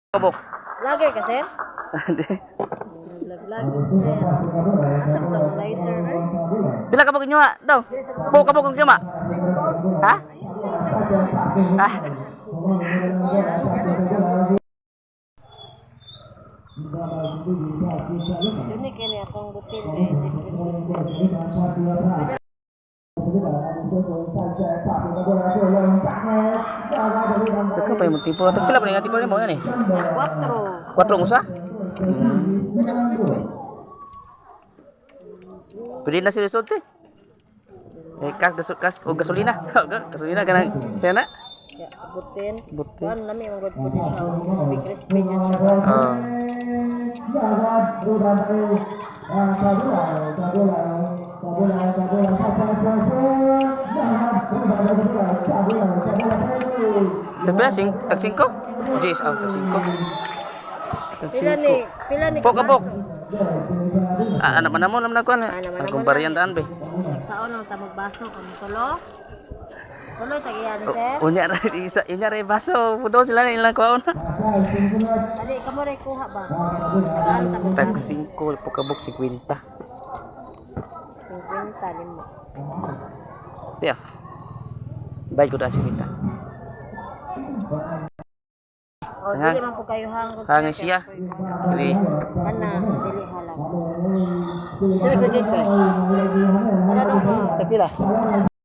Kabok. Vlogger ka, sir? Hindi. Vlog-vlog, sir. Asap tong lighter, eh. Bila kabok inyo ha? Daw. Po kabok inyo ma. Ha? Ha? Yun ni kini akong butin kay distribution. Teka pa yung tipo. Pila pa rin nga tipo mo yan eh. 4. 4 usa? Pwede na si resort eh. Kas o gasolina. Gasolina kanang sena. Ya, butin. Butin. Kuan nami ang good po siya. Crispy dyan siya. Oh. Berapa sing? Tag 5? Jis, tag 5. Pila ni Pok kabok. baso? Anak mana mo naman kuan. Naman Ang kumparian daan be. Nagsaon ang tamog baso kung tulo. Tulo tagiyan, sir. Unya ra isa inya ra baso. Pudo sila na ilang kuan. Ali, kamo ray kuha ba? Tagaan tamog Tag baso. 5 pokabok 50. 50 limo. Tiya. Bayad ko da 50. O, dili man po kayo hangod. Hangin siya. Dili. Kana, dili halang. Dili ko gid. Tara nung Pila?